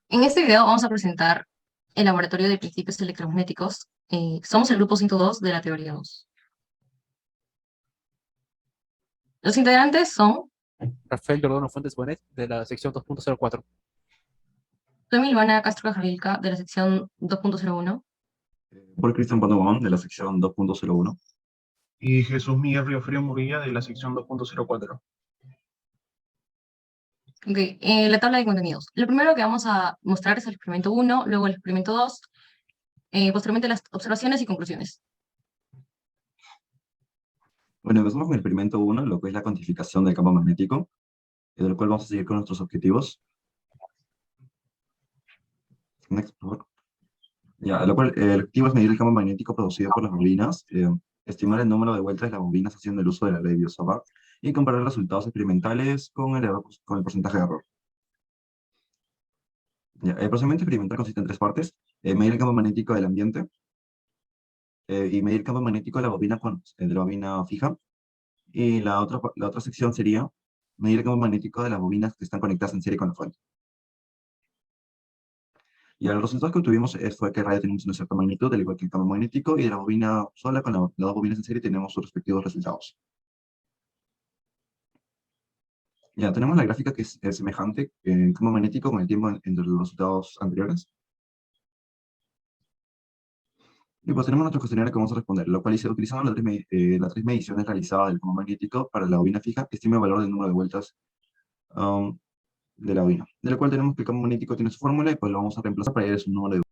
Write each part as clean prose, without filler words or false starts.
En este video vamos a presentar el laboratorio de principios electromagnéticos. Somos el grupo 102 de la teoría 2. Los integrantes son Rafael Giordano Fuentes Bonet, de la sección 2.04. Soy Milvana Castro Cajavilca de la sección 2.01. Por Cristian Padovan de la sección 2.01. Y Jesús Miguel Riofrío Murilla de la sección 2.04. Ok, la tabla de contenidos. Lo primero que vamos a mostrar es el experimento 1, luego el experimento 2, posteriormente las observaciones y conclusiones. Bueno, empezamos con el experimento 1, lo que es la cuantificación del campo magnético, de lo cual vamos a seguir con nuestros objetivos. Next, por favor. Ya, lo cual, el objetivo es medir el campo magnético producido por las bobinas, estimar el número de vueltas de las bobinas haciendo el uso de la ley de Biot-Savart y comparar resultados experimentales con con el porcentaje de error. Ya, el procedimiento experimental consiste en tres partes: medir el campo magnético del ambiente y medir el campo magnético de la bobina, de la bobina fija. Y la otra sección sería medir el campo magnético de las bobinas que están conectadas en serie con la fuente. Y el resultado que obtuvimos fue que en radio tenemos una cierta magnitud, al igual que el campo magnético, y de la bobina sola con las dos bobinas en serie tenemos sus respectivos resultados. Ya tenemos la gráfica que es semejante en campo magnético con el tiempo entre los resultados anteriores. Y pues tenemos nuestro cuestionario que vamos a responder, lo cual hice utilizando las tres mediciones realizadas del campo magnético para la bobina fija, que estima el valor del número de vueltas um, de la bobina, de la cual tenemos que el campo magnético tiene su fórmula y pues lo vamos a reemplazar para hallar su número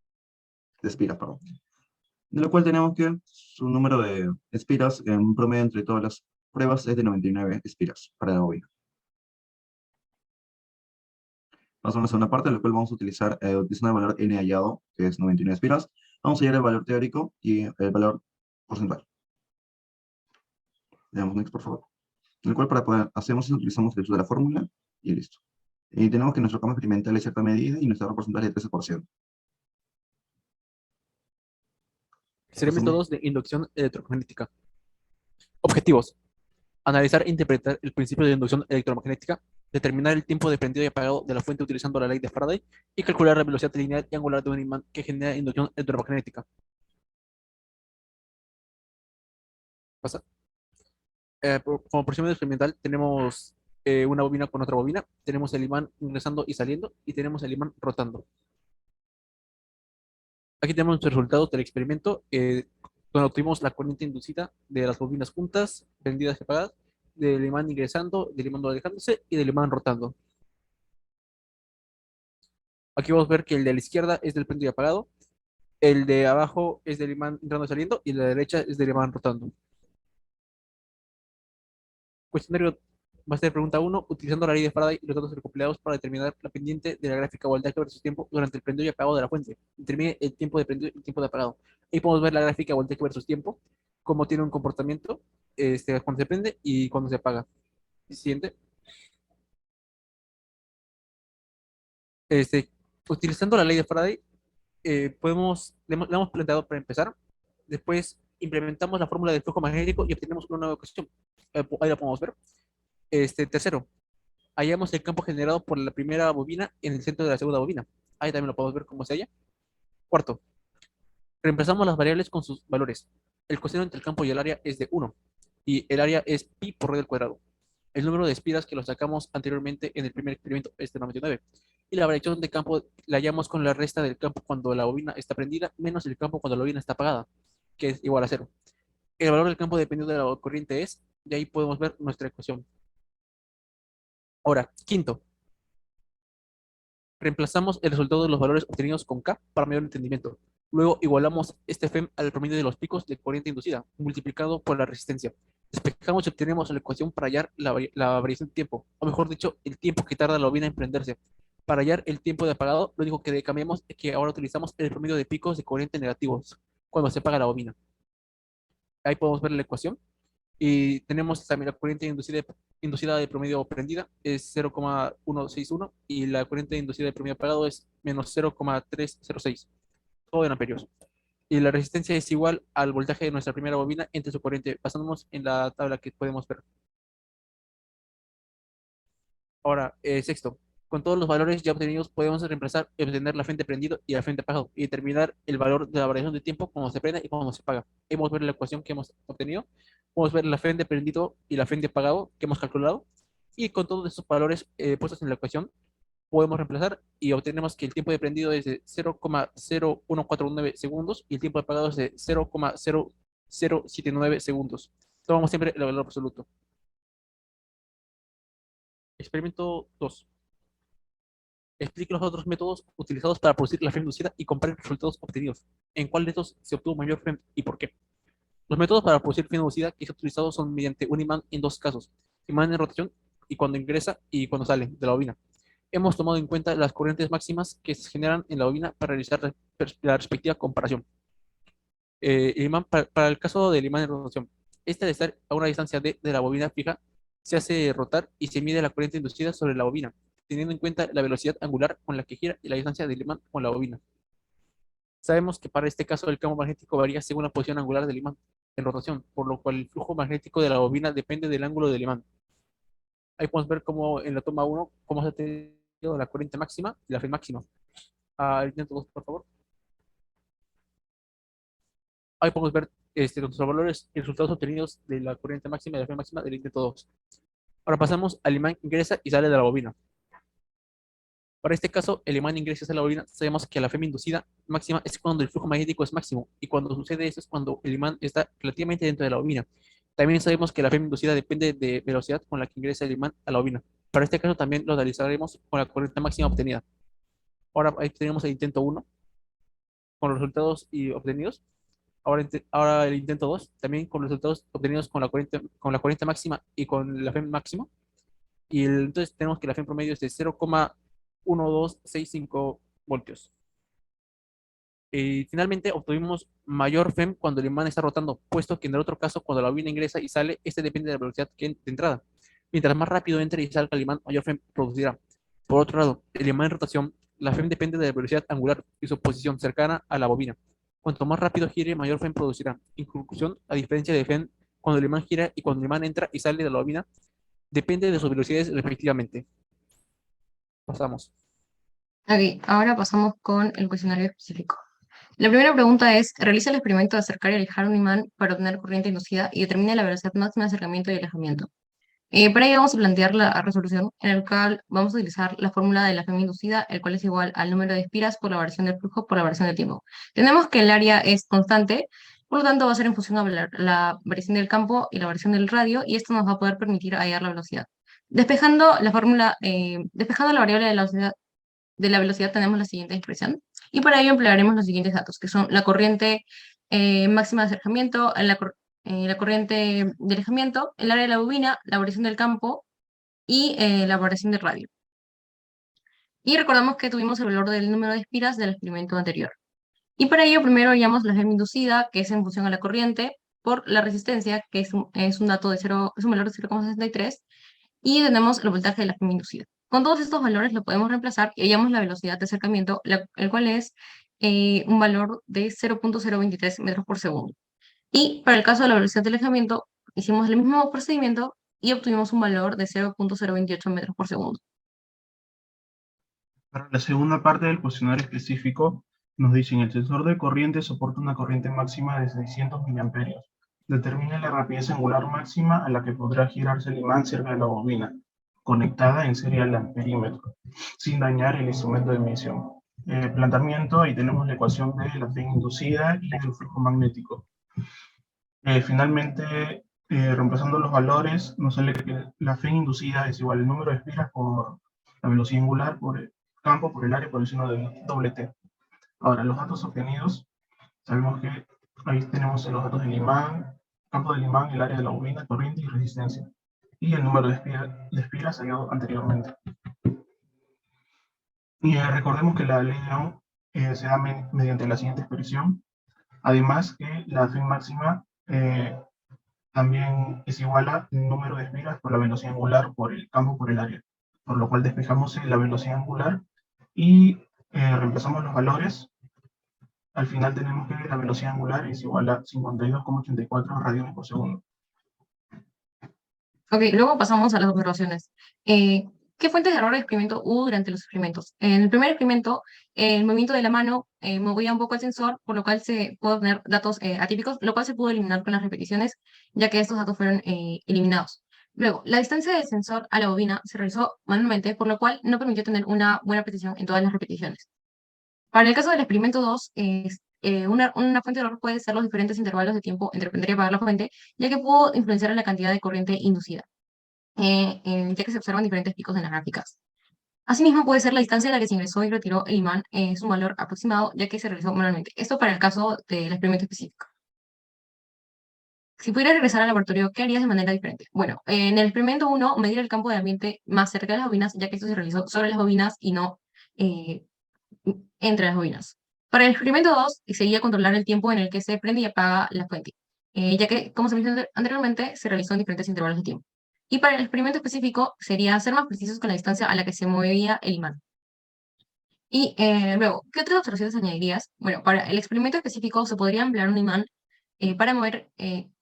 de espiras, perdón. De lo cual tenemos que su número de espiras en promedio entre todas las pruebas es de 99 espiras para la bobina. Vamos a una segunda parte, en la cual vamos a utilizar, utilizando el valor n hallado, que es 99 espiras, vamos a hallar el valor teórico y el valor porcentual. Le damos next, por favor. En el cual para poder hacemos eso, utilizamos el uso de la fórmula y listo. Y tenemos que nuestro campo experimental es cierta medida y nuestro error porcentaje es de 13%. Experimento 2 de inducción electromagnética. Objetivos: analizar e interpretar el principio de inducción electromagnética, determinar el tiempo de prendido y apagado de la fuente utilizando la ley de Faraday y calcular la velocidad lineal y angular de un imán que genera inducción electromagnética. Pasa. Como procedimiento experimental tenemos una bobina con otra bobina, tenemos el imán ingresando y saliendo y tenemos el imán rotando. Aquí tenemos los resultados del experimento, donde obtuvimos la corriente inducida de las bobinas juntas, prendidas y apagadas, del imán ingresando, del imán alejándose y del imán rotando. Aquí vamos a ver que el de la izquierda es del prendido y apagado, el de abajo es del imán entrando y saliendo y el de la derecha es del imán rotando. Cuestionario va a ser pregunta 1, utilizando la ley de Faraday y los datos recopilados para determinar la pendiente de la gráfica voltaje versus tiempo durante el prendido y apagado de la fuente. Determine el tiempo de prendido y el tiempo de apagado. Ahí podemos ver la gráfica voltaje versus tiempo, cómo tiene un comportamiento cuando se prende y cuando se apaga. Siguiente. Este, utilizando la ley de Faraday, le hemos planteado para empezar. Después implementamos la fórmula del flujo magnético y obtenemos una nueva ecuación. Ahí la podemos ver. Tercero, hallamos el campo generado por la primera bobina en el centro de la segunda bobina. Ahí también lo podemos ver cómo se halla. Cuarto, reemplazamos las variables con sus valores. El coseno entre el campo y el área es de 1 y el área es pi por radio al cuadrado. El número de espiras que lo sacamos anteriormente en el primer experimento es de 99 y la variación de campo la hallamos con la resta del campo cuando la bobina está prendida menos el campo cuando la bobina está apagada, que es igual a 0. El valor del campo dependiendo de la corriente es, y ahí podemos ver nuestra ecuación. Ahora, quinto, reemplazamos el resultado de los valores obtenidos con K para mayor entendimiento. Luego igualamos este FEM al promedio de los picos de corriente inducida, multiplicado por la resistencia. Despejamos y obtenemos la ecuación para hallar la variación de tiempo, o mejor dicho, el tiempo que tarda la bobina en prenderse. Para hallar el tiempo de apagado, lo único que cambiamos es que ahora utilizamos el promedio de picos de corriente negativos cuando se apaga la bobina. Ahí podemos ver la ecuación. Y tenemos también la corriente inducida de promedio prendida es 0,161 y la corriente inducida de promedio apagado es menos 0,306, todo en amperios. Y la resistencia es igual al voltaje de nuestra primera bobina entre su corriente, basándonos en la tabla que podemos ver. Ahora, sexto, Con todos los valores ya obtenidos podemos reemplazar y obtener la fuente prendido y la fuente apagado y determinar el valor de la variación de tiempo cuando se prende y cuando se apaga. Hemos ver la ecuación que hemos obtenido, podemos ver la fuente prendido y la fuente apagado que hemos calculado y con todos estos valores puestos en la ecuación podemos reemplazar y obtenemos que el tiempo de prendido es de 0,0149 segundos y el tiempo de apagado es de 0,0079 segundos. Tomamos siempre el valor absoluto. Experimento 2. Explique los otros métodos utilizados para producir la FEM inducida y compare los resultados obtenidos. ¿En cuál de estos se obtuvo mayor FEM y por qué? Los métodos para producir FEM inducida que se han utilizado son mediante un imán en dos casos: imán en rotación y cuando ingresa y cuando sale de la bobina. Hemos tomado en cuenta las corrientes máximas que se generan en la bobina para realizar la respectiva comparación. El imán, para el caso del imán en rotación, este, al estar a una distancia d de la bobina fija, se hace rotar y se mide la corriente inducida sobre la bobina, teniendo en cuenta la velocidad angular con la que gira y la distancia del imán con la bobina. Sabemos que para este caso el campo magnético varía según la posición angular del imán en rotación, por lo cual el flujo magnético de la bobina depende del ángulo del imán. Ahí podemos ver cómo en la toma 1, cómo se ha tenido la corriente máxima y la FEM máxima. Intento 2, por favor. Ahí podemos ver nuestros valores y resultados obtenidos de la corriente máxima y la FEM máxima del intento 2. Ahora pasamos al imán que ingresa y sale de la bobina. Para este caso, el imán ingresa a la bobina, sabemos que la FEM inducida máxima es cuando el flujo magnético es máximo, y cuando sucede eso es cuando el imán está relativamente dentro de la bobina. También sabemos que la FEM inducida depende de velocidad con la que ingresa el imán a la bobina. Para este caso también lo analizaremos con la corriente máxima obtenida. Ahora ahí tenemos el intento 1 con los resultados obtenidos. Ahora el intento 2 también con los resultados obtenidos con la corriente máxima y con la FEM máxima. Y entonces tenemos que la FEM promedio es de 0,1265 voltios. Y finalmente obtuvimos mayor FEM cuando el imán está rotando, puesto que en el otro caso, cuando la bobina ingresa y sale, este depende de la velocidad de entrada. Mientras más rápido entre y salga el imán, mayor FEM producirá. Por otro lado, el imán en rotación, la FEM depende de la velocidad angular y su posición cercana a la bobina. Cuanto más rápido gire, mayor FEM producirá. En conclusión, a diferencia de FEM, cuando el imán gira y cuando el imán entra y sale de la bobina, depende de sus velocidades respectivamente. Pasamos. Ok, ahora pasamos con el cuestionario específico. La primera pregunta es: realiza el experimento de acercar y alejar un imán para obtener corriente inducida y determina la velocidad máxima de acercamiento y alejamiento. Para ello vamos a plantear la resolución en el cual vamos a utilizar la fórmula de la FEM inducida, el cual es igual al número de espiras por la variación del flujo por la variación del tiempo. Tenemos que el área es constante, por lo tanto va a ser en función de la variación del campo y la variación del radio, y esto nos va a poder permitir hallar la velocidad. Despejando la fórmula, despejando la variable de la velocidad tenemos la siguiente expresión, y para ello emplearemos los siguientes datos, que son la corriente máxima de acercamiento, la corriente de alejamiento, el área de la bobina, la variación del campo y la variación del radio. Y recordamos que tuvimos el valor del número de espiras del experimento anterior. Y para ello primero hallamos la FEM inducida, que es en función a la corriente, por la resistencia, que es un dato de 0, es un valor de 0,63, y tenemos el voltaje de la FEM inducida. Con todos estos valores lo podemos reemplazar y hallamos la velocidad de acercamiento, el cual es un valor de 0,023 metros por segundo. Y para el caso de la velocidad de alejamiento, hicimos el mismo procedimiento y obtuvimos un valor de 0,028 metros por segundo. Para la segunda parte del cuestionario específico, nos dicen: el sensor de corriente soporta una corriente máxima de 600 miliamperios. Determine la rapidez angular máxima a la que podrá girarse el imán cerca de la bobina, conectada en serie al amperímetro, sin dañar el instrumento de medición. Planteamiento: ahí tenemos la ecuación de la FEM inducida y el flujo magnético. Finalmente, reemplazando los valores, nos sale que la FEM inducida es igual al número de espiras por la velocidad angular, por el campo, por el área, por el seno de doble T. Ahora, los datos obtenidos, sabemos que ahí tenemos los datos del imán, campo del imán, el área de la bobina, corriente y resistencia, y el número de espiras hallado anteriormente. Y recordemos que la ley de Ohm se da mediante la siguiente expresión. Además que la FEM máxima también es igual al número de espiras por la velocidad angular por el campo por el área, por lo cual despejamos la velocidad angular y reemplazamos los valores. Al final tenemos que la velocidad angular es igual a 52,84 radiones por segundo. Ok, luego pasamos a las observaciones. ¿Qué fuentes de error de experimento hubo durante los experimentos? En el primer experimento, el movimiento de la mano movía un poco el sensor, por lo cual se pudo obtener datos atípicos, lo cual se pudo eliminar con las repeticiones, ya que estos datos fueron eliminados. Luego, la distancia del sensor a la bobina se realizó manualmente, por lo cual no permitió tener una buena precisión en todas las repeticiones. Para el caso del experimento 2, una fuente de error puede ser los diferentes intervalos de tiempo entre prender y apagar la fuente, ya que pudo influenciar en la cantidad de corriente inducida, ya que se observan diferentes picos en las gráficas. Asimismo, puede ser la distancia a la que se ingresó y retiró el imán, es un valor aproximado, ya que se realizó manualmente. Esto para el caso del experimento específico. Si pudieras regresar al laboratorio, ¿qué harías de manera diferente? Bueno, en el experimento 1, medir el campo de ambiente más cerca de las bobinas, ya que esto se realizó sobre las bobinas y no eh, entre las bobinas. Para el experimento 2, seguía controlar el tiempo en el que se prende y apaga la fuente, ya que, como se mencionó anteriormente, se realizó en diferentes intervalos de tiempo. Y para el experimento específico, sería ser más precisos con la distancia a la que se movía el imán. Y luego, ¿qué otras observaciones añadirías? Bueno, para el experimento específico se podría emplear un imán para mover,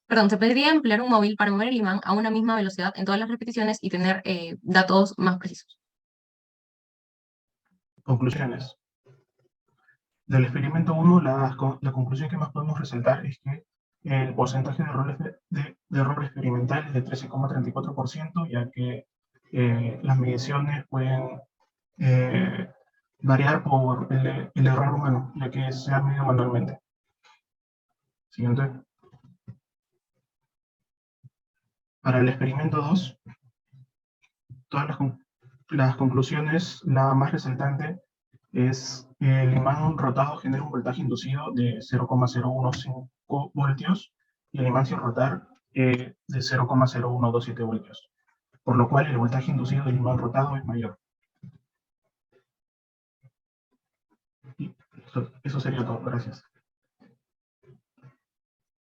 perdón, se podría emplear un móvil para mover el imán a una misma velocidad en todas las repeticiones y tener datos más precisos. Conclusiones. Del experimento 1, la conclusión que más podemos resaltar es que el porcentaje de error experimental es de 13,34%, ya que las mediciones pueden variar por el error humano, ya que se ha medido manualmente. Siguiente. Para el experimento 2, todas las conclusiones, la más resaltante es el imán rotado genera un voltaje inducido de 0,015 voltios y el imán sin rotar de 0,0127 voltios, por lo cual el voltaje inducido del imán rotado es mayor. Y eso sería todo, gracias.